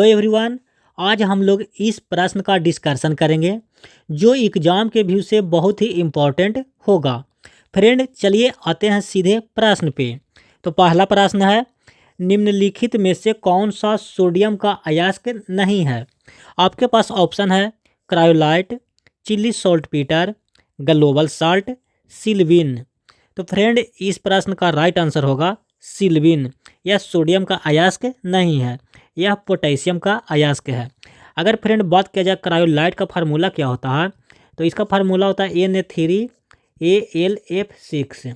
Hello everyone. आज हम लोग इस प्रश्न का डिस्कशन करेंगे जो एग्जाम के व्यू से बहुत ही इम्पोर्टेंट होगा। फ्रेंड चलिए आते हैं सीधे प्रश्न पे। तो पहला प्रश्न है, निम्नलिखित में से कौन सा सोडियम का अयस्क नहीं है। आपके पास ऑप्शन है cryolite, Chile saltpetre, global salt, sylvine. तो फ्रेंड इस प्रश्न का राइट आंसर होगा सिल्वीन। यह सोडियम का अयस्क नहीं है, यह पोटेशियम का अयस्क है। अगर फ्रेंड बात किया जाए क्रायोलाइट का फार्मूला क्या होता है, तो इसका फार्मूला होता है Na3AlF6।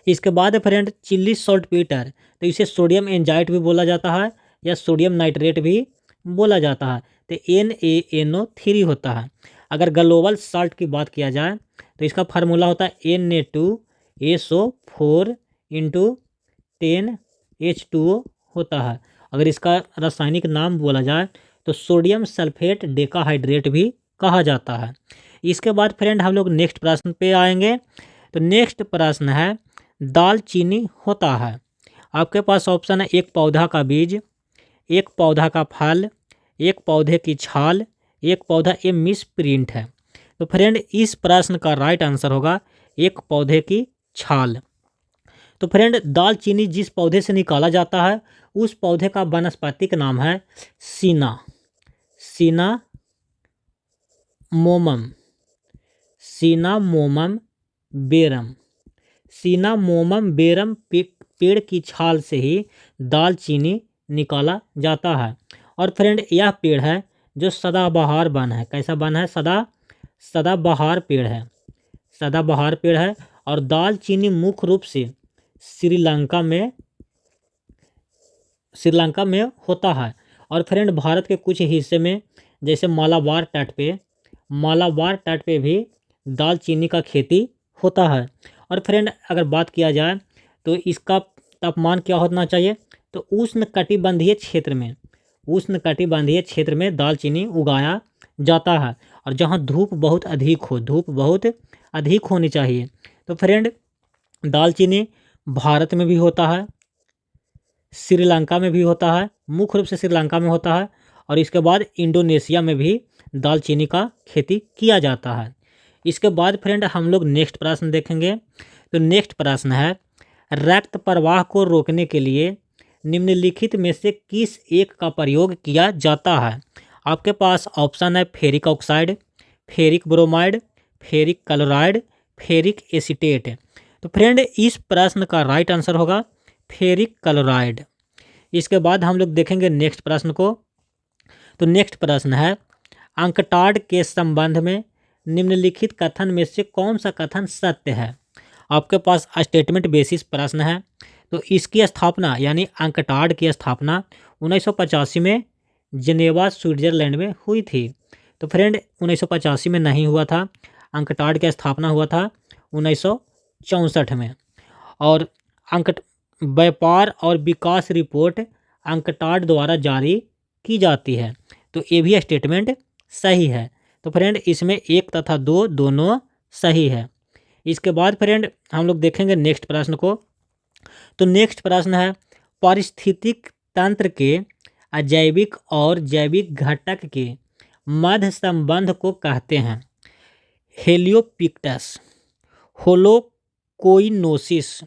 इसके बाद फ्रेंड चिल्ली सॉल्टपीटर, तो इसे सोडियम एंजाइट भी बोला जाता है या सोडियम नाइट्रेट भी बोला जाता है, तो NaNO3 होता है। अगर ग्लोबल साल्ट की बात किया जाए तो इसका फार्मूला होता है Na2SO4 इंटू 10H2O होता है। अगर इसका रासायनिक नाम बोला जाए तो सोडियम सल्फेट डेकाहाइड्रेट भी कहा जाता है। इसके बाद फ्रेंड हम लोग नेक्स्ट प्रश्न पे आएंगे। तो नेक्स्ट प्रश्न है, दालचीनी होता है। आपके पास ऑप्शन है एक पौधा का बीज, एक पौधा का फल, एक पौधे की छाल, एक पौधा ये मिस प्रिंट है। तो फ्रेंड इस प्रश्न का राइट आंसर होगा एक पौधे की छाल। तो फ्रेंड दालचीनी जिस पौधे से निकाला जाता है उस पौधे का वानस्पतिक नाम है सीना मोमम सीनामोमम बेरम। सीनामोमम बेरम पेड़ की छाल से ही दालचीनी निकाला जाता है। और फ्रेंड यह पेड़ है जो सदाबहार वन है। कैसा वन है? सदाबहार पेड़ है। सदाबहार पेड़ है। और दालचीनी मुख्य रूप से श्रीलंका में होता है। और फ्रेंड भारत के कुछ हिस्से में जैसे मालाबार तट पे भी दालचीनी का खेती होता है। और फ्रेंड अगर बात किया जाए तो इसका तापमान क्या होना चाहिए, तो उष्णकटिबंधीय क्षेत्र में दालचीनी उगाया जाता है। और जहाँ धूप बहुत अधिक होनी चाहिए। तो फ्रेंड दालचीनी भारत में भी होता है, श्रीलंका में भी होता है, मुख्य रूप से श्रीलंका में होता है। और इसके बाद इंडोनेशिया में भी दालचीनी का खेती किया जाता है। इसके बाद फ्रेंड हम लोग नेक्स्ट प्रश्न देखेंगे। तो नेक्स्ट प्रश्न है, रक्त प्रवाह को रोकने के लिए निम्नलिखित में से किस एक का प्रयोग किया जाता है। आपके पास ऑप्शन है ferric oxide, ferric bromide, ferric chloride, ferric acetate. तो फ्रेंड इस प्रश्न का राइट आंसर होगा फेरिक क्लोराइड। इसके बाद हम लोग देखेंगे नेक्स्ट प्रश्न को। तो नेक्स्ट प्रश्न है, अंकटाड के संबंध में निम्नलिखित कथन में से कौन सा कथन सत्य है। आपके पास स्टेटमेंट बेसिस प्रश्न है। तो इसकी स्थापना यानी अंकटाड की स्थापना 1985 में जिनेवा स्विट्जरलैंड में हुई थी। तो फ्रेंड 1985 में नहीं हुआ था, अंकटाड की स्थापना हुआ था 1964 में। और व्यापार और विकास रिपोर्ट अंकटाड द्वारा जारी की जाती है। तो ये भी स्टेटमेंट सही है। तो फ्रेंड इसमें 1 तथा 2 दोनों सही है। इसके बाद फ्रेंड हम लोग देखेंगे नेक्स्ट प्रश्न को। तो नेक्स्ट प्रश्न है, पारिस्थितिक तंत्र के अजैविक और जैविक घटक के मध्य संबंध को कहते हैं हेलियोपिक्टस, होलोकोइनोसिस,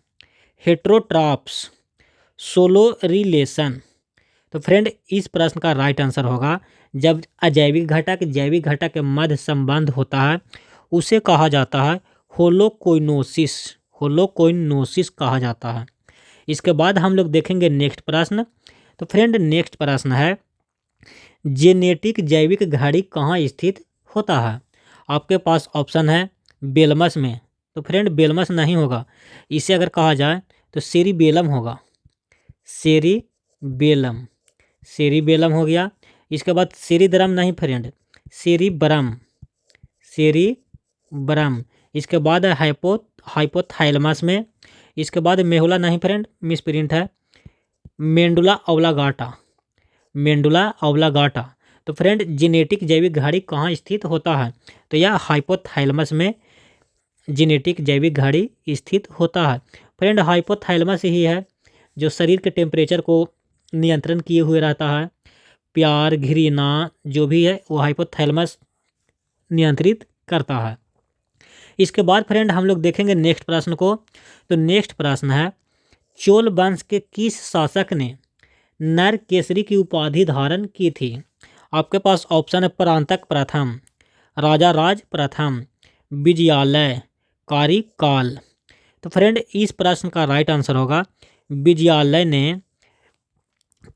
हेट्रोट्रॉप्स, सोलो रिलेशन। तो फ्रेंड इस प्रश्न का राइट आंसर होगा, जब अजैविक घटक जैविक घटक के मध्य संबंध होता है उसे कहा जाता है होलोकोइनोसिस कहा जाता है। इसके बाद हम लोग देखेंगे नेक्स्ट प्रश्न। तो फ्रेंड नेक्स्ट प्रश्न है, जेनेटिक जैविक घड़ी कहाँ स्थित होता है। आपके पास ऑप्शन है बेलमस में। तो फ्रेंड बेलमस नहीं होगा, इसे अगर कहा जाए तो सेरिबेलम होगा। सेरिबेलम हो गया। इसके बाद सेरिद्रम नहीं फ्रेंड, सेरिब्रम। इसके बाद हाइपोथैलेमस में। इसके बाद मेहुला नहीं फ्रेंड, मिसप्रिंट है, मेंडुला ऑब्लागाटा। तो फ्रेंड जेनेटिक जैविक घड़ी कहाँ स्थित होता है, तो यह हाइपोथैलेमस में जेनेटिक जैविक घड़ी स्थित होता है। फ्रेंड हाइपोथैलेमस ही है जो शरीर के टेम्परेचर को नियंत्रण किए हुए रहता है, प्यार, घृणा जो भी है वो हाइपोथैलेमस नियंत्रित करता है। इसके बाद फ्रेंड हम लोग देखेंगे नेक्स्ट प्रश्न को। तो नेक्स्ट प्रश्न है, चोल वंश के किस शासक ने नर केसरी की उपाधि धारण की थी? आपके पास ऑप्शन है परांतक प्रथम, राजा राज प्रथम, विजयालय, कारिकाल। तो फ्रेंड इस प्रश्न का राइट आंसर होगा विजयालय ने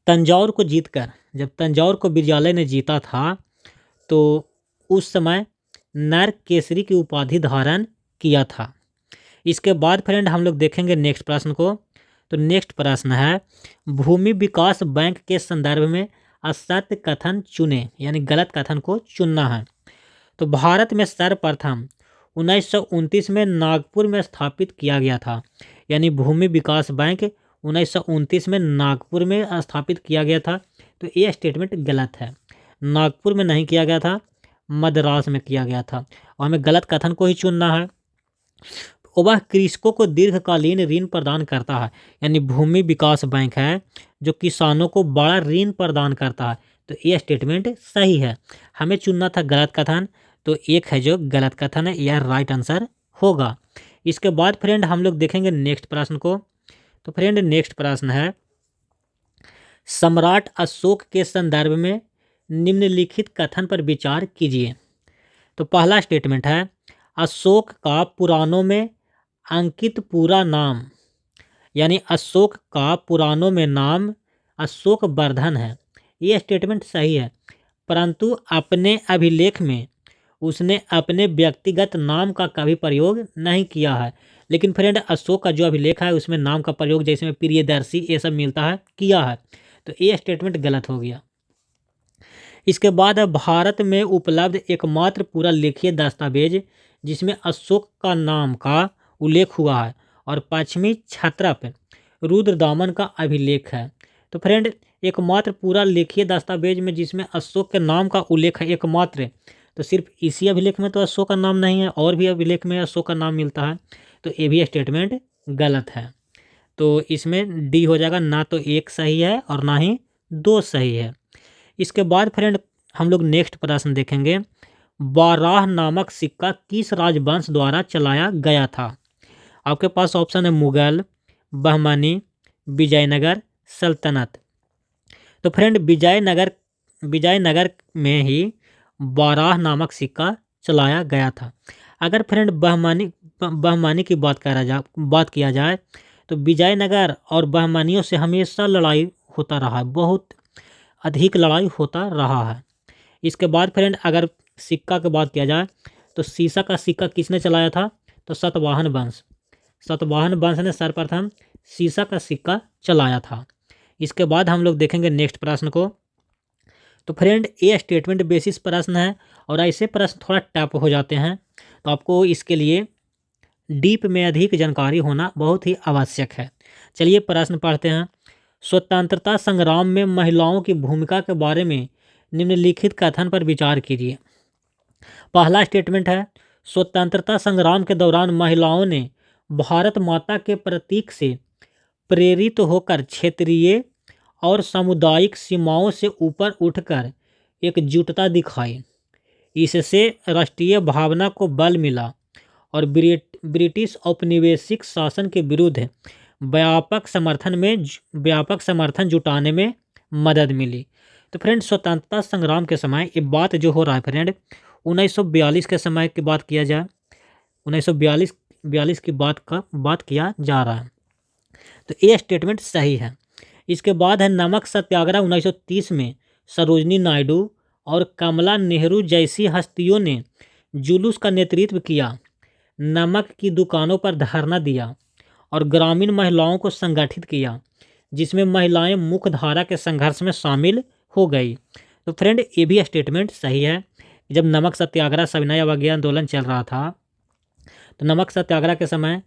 तंजौर को जीतकर, जब तंजौर को विजयालय ने जीता था तो उस समय नर केसरी की उपाधि धारण किया था। इसके बाद फ्रेंड हम लोग देखेंगे नेक्स्ट प्रश्न को। तो नेक्स्ट प्रश्न है, भूमि विकास बैंक के संदर्भ में असत्य कथन चुने, यानी गलत कथन को चुनना है। तो भारत में सर्वप्रथम 1929 में नागपुर में स्थापित किया गया था, यानी भूमि विकास बैंक 1929 में नागपुर में स्थापित किया गया था। तो ये स्टेटमेंट गलत है, नागपुर में नहीं किया गया था, मद्रास में किया गया था, और हमें गलत कथन को ही चुनना है। वह कृषकों को दीर्घकालीन ऋण प्रदान करता है, यानी भूमि विकास बैंक है जो किसानों को बड़ा ऋण प्रदान करता है। तो ये स्टेटमेंट सही है, हमें चुनना था गलत कथन, तो एक है जो गलत कथन है, यह राइट आंसर होगा। इसके बाद फ्रेंड हम लोग देखेंगे नेक्स्ट प्रश्न को। तो फ्रेंड नेक्स्ट प्रश्न है, सम्राट अशोक के संदर्भ में निम्नलिखित कथन पर विचार कीजिए। तो पहला स्टेटमेंट है, अशोक का पुराणों में अंकित पूरा नाम, यानी अशोक का पुराणों में नाम अशोक वर्धन है। ये स्टेटमेंट सही है, परंतु अपने अभिलेख में उसने अपने व्यक्तिगत नाम का कभी प्रयोग नहीं किया है। लेकिन फ्रेंड अशोक का जो अभिलेख है उसमें नाम का प्रयोग जैसे में प्रियदर्शी ये सब मिलता है किया है, तो ये स्टेटमेंट गलत हो गया। इसके बाद है, भारत में उपलब्ध एकमात्र पूरा लिखित दस्तावेज जिसमें अशोक का नाम का उल्लेख हुआ है और पश्चिमी क्षत्रप रुद्रदामन का अभिलेख है। तो फ्रेंड एकमात्र पूरा लिखित दस्तावेज में जिसमें अशोक के नाम का उल्लेख है एकमात्र, तो सिर्फ इसी अभिलेख में तो अशोक का नाम नहीं है, और भी अभिलेख में अशोक का नाम मिलता है, तो ये भी स्टेटमेंट गलत है। तो इसमें डी हो जाएगा, ना तो एक सही है और ना ही दो सही है। इसके बाद फ्रेंड हम लोग नेक्स्ट प्रश्न देखेंगे, बाराह नामक सिक्का किस राजवंश द्वारा चलाया गया था? आपके पास ऑप्शन है मुगल, बहमानी, विजयनगर, सल्तनत। तो फ्रेंड विजयनगर में ही बाराह नामक सिक्का चलाया गया था। अगर फ्रेंड बहमानी की बात किया जाए तो विजयनगर और बहमानियों से हमेशा लड़ाई होता रहा है, बहुत अधिक लड़ाई होता रहा है। इसके बाद फ्रेंड अगर सिक्का की बात किया जाए तो सीसा का सिक्का किसने चलाया था? तो सातवाहन वंश ने सर्वप्रथम सीसा का सिक्का चलाया था। इसके बाद हम लोग देखेंगे नेक्स्ट प्रश्न को। तो फ्रेंड ये स्टेटमेंट बेसिस प्रश्न है और ऐसे प्रश्न थोड़ा टफ हो जाते हैं, तो आपको इसके लिए डीप में अधिक जानकारी होना बहुत ही आवश्यक है। चलिए प्रश्न पढ़ते हैं। स्वतंत्रता संग्राम में महिलाओं की भूमिका के बारे में निम्नलिखित कथन पर विचार कीजिए। पहला स्टेटमेंट है, स्वतंत्रता संग्राम के दौरान महिलाओं ने भारत माता के प्रतीक से प्रेरित होकर क्षेत्रीय और सामुदायिक सीमाओं से ऊपर उठकर एकजुटता दिखाई। इससे राष्ट्रीय भावना को बल मिला और ब्रिटिश औपनिवेशिक शासन के विरुद्ध व्यापक समर्थन जुटाने में मदद मिली। तो फ्रेंड स्वतंत्रता संग्राम के समय ये बात जो हो रहा है फ्रेंड 1942 के समय की बात किया जाए, 1942 की बात किया जा रहा है, तो ये स्टेटमेंट सही है। इसके बाद है नमक सत्याग्रह 1930 में सरोजनी नायडू और कमला नेहरू जैसी हस्तियों ने जुलूस का नेतृत्व किया, नमक की दुकानों पर धरना दिया और ग्रामीण महिलाओं को संगठित किया, जिसमें महिलाएं मुख्य धारा के संघर्ष में शामिल हो गई। तो फ्रेंड ये भी स्टेटमेंट सही है। जब नमक सत्याग्रह सविनय अवज्ञा आंदोलन चल रहा था तो नमक सत्याग्रह के समय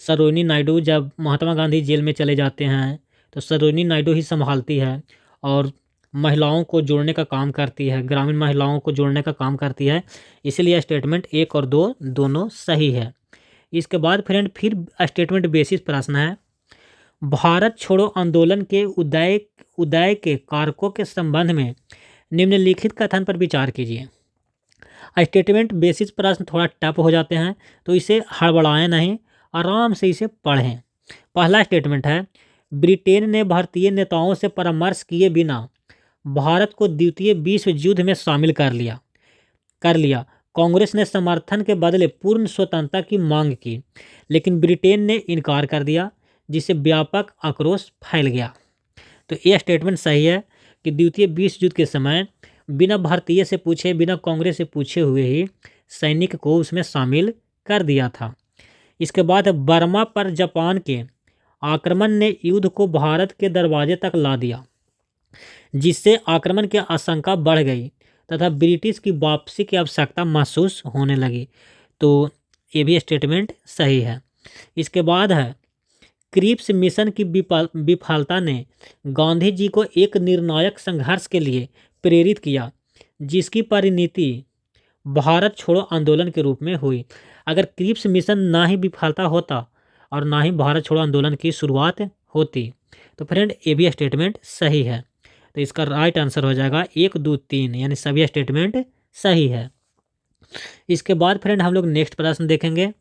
सरोजनी नायडू जब महात्मा गांधी जेल में चले जाते हैं तो सरोजनी नायडू ही संभालती है और महिलाओं को जोड़ने का काम करती है, ग्रामीण महिलाओं को जोड़ने का काम करती है, इसीलिए स्टेटमेंट 1 और 2 दोनों सही है। इसके बाद फ्रेंड फिर स्टेटमेंट बेसिस प्रश्न है, भारत छोड़ो आंदोलन के उदय उदय के कारकों के संबंध में निम्नलिखित कथन पर विचार कीजिए। स्टेटमेंट बेसिस प्रश्न थोड़ा टफ हो जाते हैं, तो इसे हड़बड़ाएं नहीं, आराम से इसे पढ़ें। पहला स्टेटमेंट है, ब्रिटेन ने भारतीय नेताओं से परामर्श किए बिना भारत को द्वितीय विश्व युद्ध में शामिल कर लिया। कांग्रेस ने समर्थन के बदले पूर्ण स्वतंत्रता की मांग की, लेकिन ब्रिटेन ने इनकार कर दिया, जिससे व्यापक आक्रोश फैल गया। तो यह स्टेटमेंट सही है कि द्वितीय विश्व युद्ध के समय बिना भारतीय से पूछे, बिना कांग्रेस से पूछे हुए ही सैनिक को उसमें शामिल कर दिया था। इसके बाद बर्मा पर जापान के आक्रमण ने युद्ध को भारत के दरवाजे तक ला दिया, जिससे आक्रमण की आशंका बढ़ गई तथा ब्रिटिश की वापसी की आवश्यकता महसूस होने लगी। तो ये भी स्टेटमेंट सही है। इसके बाद है, क्रिप्स मिशन की विफलता ने गांधी जी को एक निर्णायक संघर्ष के लिए प्रेरित किया, जिसकी परिणति भारत छोड़ो आंदोलन के रूप में हुई। अगर क्रिप्स मिशन ना ही विफलता होता और ना ही भारत छोड़ो आंदोलन की शुरुआत होती, तो फ्रेंड ये भी स्टेटमेंट सही है। तो इसका राइट आंसर हो जाएगा 1, 2, 3, यानी सभी स्टेटमेंट सही है। इसके बाद फ्रेंड हम लोग नेक्स्ट प्रश्न देखेंगे।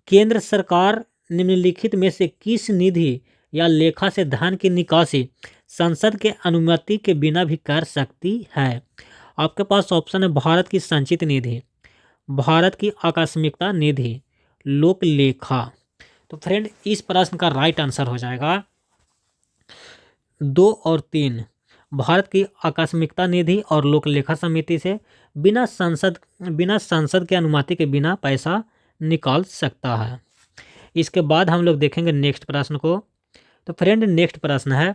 केंद्र सरकार निम्नलिखित में से किस निधि या लेखा से धन की निकासी संसद के अनुमति के बिना भी कर सकती है? आपके पास ऑप्शन है, भारत की संचित निधि, भारत की आकस्मिकता निधि, लोक लेखा। तो फ्रेंड इस प्रश्न का राइट आंसर हो जाएगा 2 और 3। भारत की आकस्मिकता निधि और लोक लेखा समिति से बिना संसद के अनुमति के बिना पैसा निकाल सकता है। इसके बाद हम लोग देखेंगे नेक्स्ट प्रश्न को। तो फ्रेंड नेक्स्ट प्रश्न है,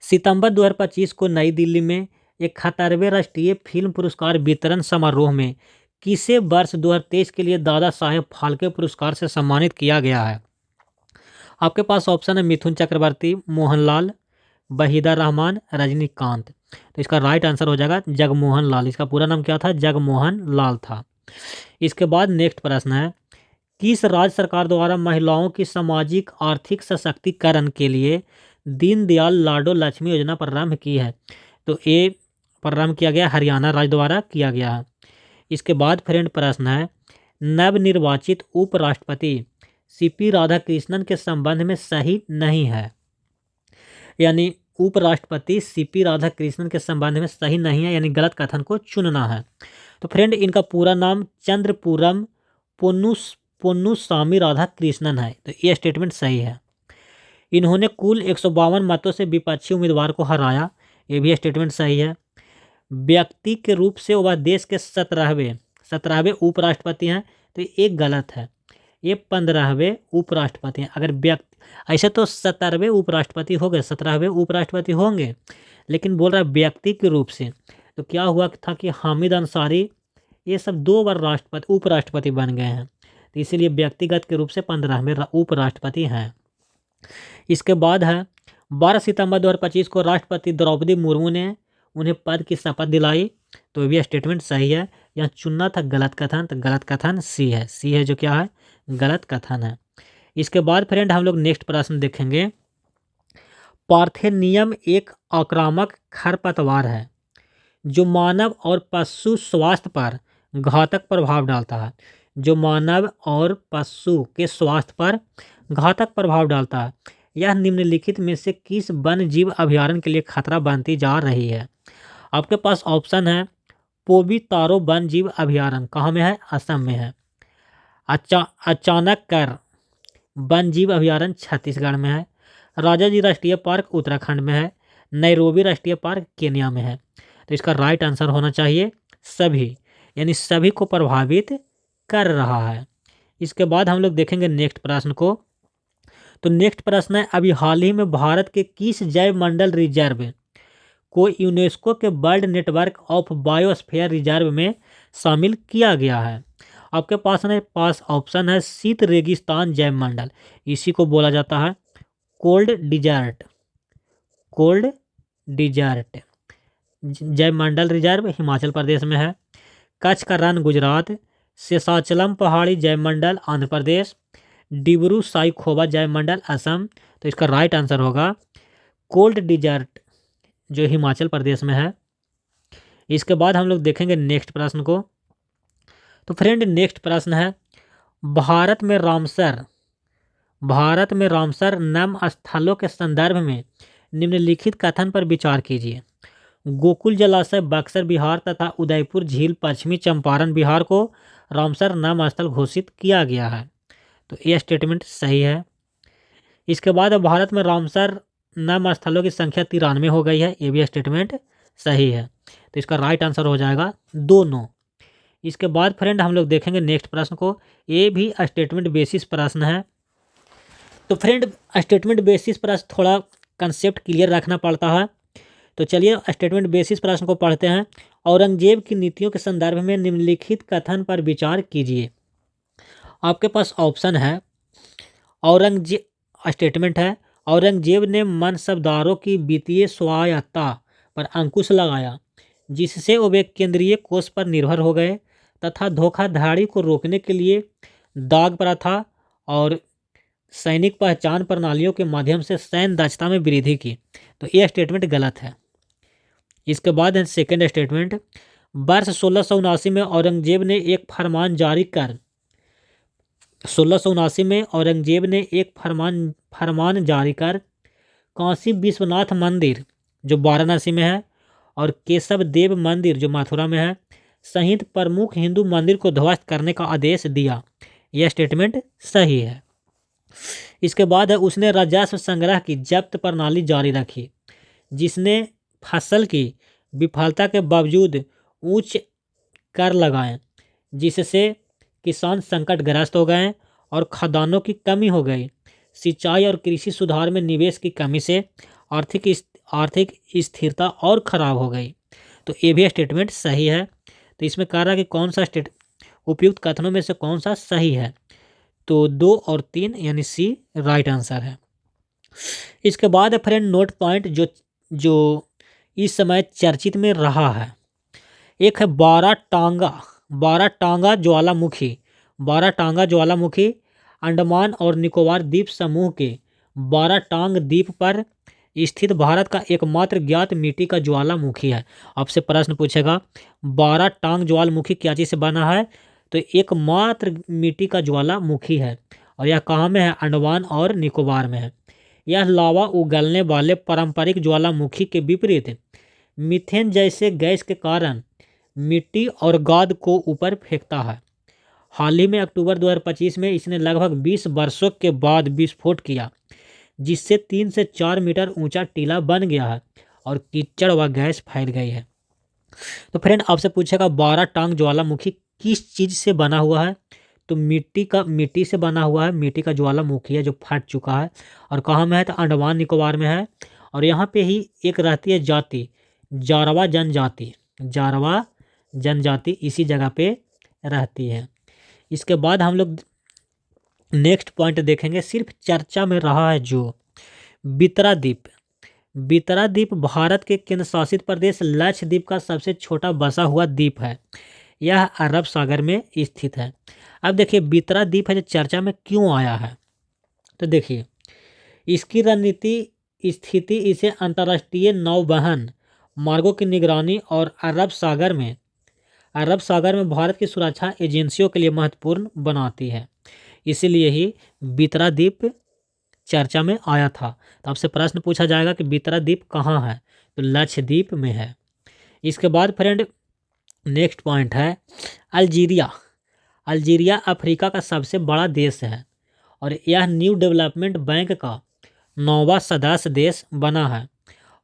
सितंबर 2025 को नई दिल्ली में 71वें राष्ट्रीय फिल्म पुरस्कार वितरण समारोह में किसे वर्ष 2023 के लिए दादा साहेब फाल्के पुरस्कार से सम्मानित किया गया है? आपके पास ऑप्शन है, मिथुन चक्रवर्ती, मोहनलाल, वहीदा रहमान, रजनीकांत। तो इसका राइट आंसर हो जाएगा जगमोहन लाल। इसका पूरा नाम क्या था? जगमोहन लाल था। इसके बाद नेक्स्ट प्रश्न है, किस राज्य सरकार द्वारा महिलाओं की सामाजिक आर्थिक सशक्तिकरण के लिए दीनदयाल लाडो लक्ष्मी योजना प्रारंभ की है? तो ये प्रारंभ किया गया हरियाणा राज्य द्वारा किया गया है। इसके बाद फ्रेंड प्रश्न है, नवनिर्वाचित उपराष्ट्रपति सीपी राधाकृष्णन के संबंध में सही नहीं है, यानी उपराष्ट्रपति सीपी राधाकृष्णन के संबंध में सही नहीं है, यानी गलत कथन को चुनना है। तो फ्रेंड इनका पूरा नाम चंद्रपुरम पोन्नुसामी राधाकृष्णन है। तो ये स्टेटमेंट सही है। इन्होंने कुल 152 मतों से विपक्षी उम्मीदवार को हराया। ये भी स्टेटमेंट सही है। व्यक्ति के रूप से वह देश के 17वें उपराष्ट्रपति हैं। तो ये गलत है, ये 15वें उपराष्ट्रपति हैं। अगर व्यक्ति ऐसे तो 17वें उपराष्ट्रपति हो गए, 17वें उपराष्ट्रपति होंगे, लेकिन बोल रहा है व्यक्ति के रूप से। तो क्या हुआ था कि हामिद अंसारी ये सब 2 बार उपराष्ट्रपति बन गए हैं, तो इसीलिए व्यक्तिगत के रूप से 15वें उपराष्ट्रपति हैं। इसके बाद है, 12 सितंबर 2025 को राष्ट्रपति द्रौपदी मुर्मू ने उन्हें पद की शपथ दिलाई। तो ये स्टेटमेंट सही है। यहाँ चुनना था गलत कथन, तो गलत कथन सी है। सी है जो क्या है? गलत कथन है। इसके बाद फ्रेंड हम लोग नेक्स्ट प्रश्न देखेंगे। पार्थेनियम एक आक्रामक खरपतवार है जो मानव और पशु स्वास्थ्य पर घातक प्रभाव डालता है। जो मानव और पशु के स्वास्थ्य पर घातक प्रभाव डालता है। यह निम्नलिखित में से किस वन जीव अभयारण्य के लिए खतरा बनती जा रही है? आपके पास ऑप्शन है, पोबीतारो वन जीव अभयारण्य कहाँ में है? असम में है। अचानककर वन जीव अभयारण्य छत्तीसगढ़ में है। राजाजी राष्ट्रीय पार्क उत्तराखंड में है। नैरोबी राष्ट्रीय पार्क केन्या में है। तो इसका राइट आंसर होना चाहिए सभी, यानी सभी को प्रभावित कर रहा है। इसके बाद हम लोग देखेंगे नेक्स्ट प्रश्न को। तो नेक्स्ट प्रश्न है, अभी हाल ही में भारत के किस जैव मंडल रिजर्व को यूनेस्को के world network of biosphere reserve में शामिल किया गया है? आपके पास ऑप्शन है, शीत रेगिस्तान जैव मंडल, इसी को बोला जाता है कोल्ड डिजर्ट जैव मंडल रिजर्व हिमाचल प्रदेश में है। कच्छ का रण गुजरात, शेषाचलम पहाड़ी जैव मंडल आंध्र प्रदेश, डिब्रू साइखोवा जयमंडल असम। तो इसका राइट आंसर होगा कोल्ड डिजर्ट जो हिमाचल प्रदेश में है। इसके बाद हम लोग देखेंगे नेक्स्ट प्रश्न को। तो फ्रेंड नेक्स्ट प्रश्न है, भारत में रामसर नाम स्थलों के संदर्भ में निम्नलिखित कथन पर विचार कीजिए। गोकुल जलाशय बक्सर बिहार तथा उदयपुर झील पश्चिमी चंपारण बिहार को रामसर नाम स्थल घोषित किया गया है। तो यह स्टेटमेंट सही है। इसके बाद भारत में रामसर नाम स्थलों की संख्या 93 हो गई है, ये भी स्टेटमेंट सही है। तो इसका राइट आंसर हो जाएगा दोनों। इसके बाद फ्रेंड हम लोग देखेंगे नेक्स्ट प्रश्न को, ये भी स्टेटमेंट बेसिस प्रश्न है। तो फ्रेंड स्टेटमेंट बेसिस प्रश्न थोड़ा कंसेप्ट क्लियर रखना पड़ता है। तो चलिए स्टेटमेंट बेसिस प्रश्न को पढ़ते हैं। औरंगजेब की नीतियों के संदर्भ में निम्नलिखित कथन पर विचार कीजिए। आपके पास ऑप्शन है, स्टेटमेंट है, औरंगजेब ने मनसबदारों की वित्तीय स्वायत्तता पर अंकुश लगाया, जिससे वे केंद्रीय कोष पर निर्भर हो गए तथा धोखाधड़ी को रोकने के लिए दाग प्रथा और सैनिक पहचान प्रणालियों के माध्यम से सैन्य दक्षता में वृद्धि की। तो यह स्टेटमेंट गलत है। इसके बाद है सेकेंड स्टेटमेंट, वर्ष 1679 में औरंगजेब ने एक फरमान जारी कर 1679 में औरंगजेब ने एक फरमान जारी कर काशी विश्वनाथ मंदिर जो वाराणसी में है और केशव देव मंदिर जो मथुरा में है सहित प्रमुख हिंदू मंदिर को ध्वस्त करने का आदेश दिया। यह स्टेटमेंट सही है। इसके बाद है उसने राजस्व संग्रह की जब्त प्रणाली जारी रखी, जिसने फसल की विफलता के बावजूद उच्च कर लगाए, जिससे किसान संकटग्रस्त हो गए और खदानों की कमी हो गई। सिंचाई और कृषि सुधार में निवेश की कमी से आर्थिक स्थिरता और खराब हो गई। तो ये भी स्टेटमेंट सही है। तो इसमें कह रहा है कि कौन सा उपयुक्त कथनों में से कौन सा सही है। तो 2 और 3 यानी सी राइट आंसर है। इसके बाद है फ्रेंड नोट पॉइंट जो इस समय चर्चित में रहा है। एक है बारह टांगा ज्वालामुखी अंडमान और निकोबार द्वीप समूह के बाराटांग द्वीप पर स्थित भारत का एकमात्र ज्ञात मिट्टी का ज्वालामुखी है। आपसे प्रश्न पूछेगा बाराटांग ज्वालामुखी क्या चीज़ से बना है, तो एकमात्र मिट्टी का ज्वालामुखी है और यह कहाँ में है, अंडमान और निकोबार में है। यह लावा उगलने वाले पारंपरिक ज्वालामुखी के विपरीत मीथेन जैसे गैस के कारण मिट्टी और गाद को ऊपर फेंकता है। हाल ही में अक्टूबर 2025 में इसने लगभग 20 वर्षों के बाद विस्फोट किया, जिससे 3 से 4 मीटर ऊंचा टीला बन गया है और कीचड़ व गैस फैल गई है। तो फ्रेंड आपसे पूछेगा बाराटांग ज्वालामुखी किस चीज़ से बना हुआ है, तो मिट्टी से बना हुआ है। मिट्टी का ज्वालामुखी है जो फट चुका है और कहाँ में है, तो अंडमान निकोबार में है। और यहाँ पे ही एक रहती है जाति जारवा जनजाति इसी जगह पे रहती है। इसके बाद हम लोग नेक्स्ट पॉइंट देखेंगे, सिर्फ चर्चा में रहा है जो बितरा द्वीप भारत के केंद्र शासित प्रदेश लक्षद्वीप का सबसे छोटा बसा हुआ द्वीप है। यह अरब सागर में स्थित है। अब देखिए बितरा द्वीप है जो चर्चा में क्यों आया है, तो देखिए इसकी रणनीति स्थिति इसे अंतर्राष्ट्रीय नौवहन मार्गों की निगरानी और अरब सागर में भारत की सुरक्षा एजेंसियों के लिए महत्वपूर्ण बनाती है। इसीलिए ही बितरा द्वीप चर्चा में आया था। तो आपसे प्रश्न पूछा जाएगा कि बितरा द्वीप कहाँ है, तो लक्षद्वीप में है। इसके बाद फ्रेंड नेक्स्ट पॉइंट है अल्जीरिया अफ्रीका का सबसे बड़ा देश है और यह न्यू डेवलपमेंट बैंक का 9वां सदस्य देश बना है।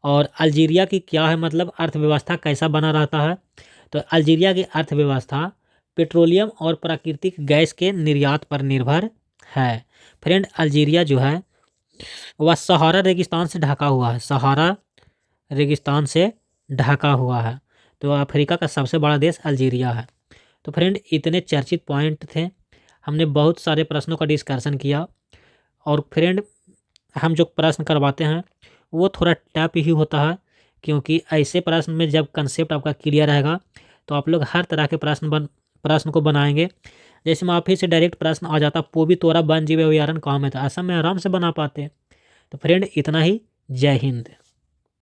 और अल्जीरिया की क्या है मतलब अर्थव्यवस्था कैसा बना रहता है, तो अल्जीरिया की अर्थव्यवस्था पेट्रोलियम और प्राकृतिक गैस के निर्यात पर निर्भर है। फ्रेंड अल्जीरिया जो है वह सहारा रेगिस्तान से ढका हुआ है। तो अफ्रीका का सबसे बड़ा देश अल्जीरिया है। तो फ्रेंड इतने चर्चित पॉइंट थे, हमने बहुत सारे प्रश्नों का डिस्कशन किया। और फ्रेंड हम जो प्रश्न करवाते हैं वो थोड़ा टफ ही होता है, क्योंकि ऐसे प्रश्न में जब कंसेप्ट आपका क्लियर रहेगा तो आप लोग हर तरह के प्रश्न को बनाएंगे। जैसे में आप ही से डायरेक्ट प्रश्न आ जाता पोबी तोरा वन जीव अभयारण्य कहाँ में था, असम में आराम से बना पाते। तो फ्रेंड इतना ही, जय हिंद।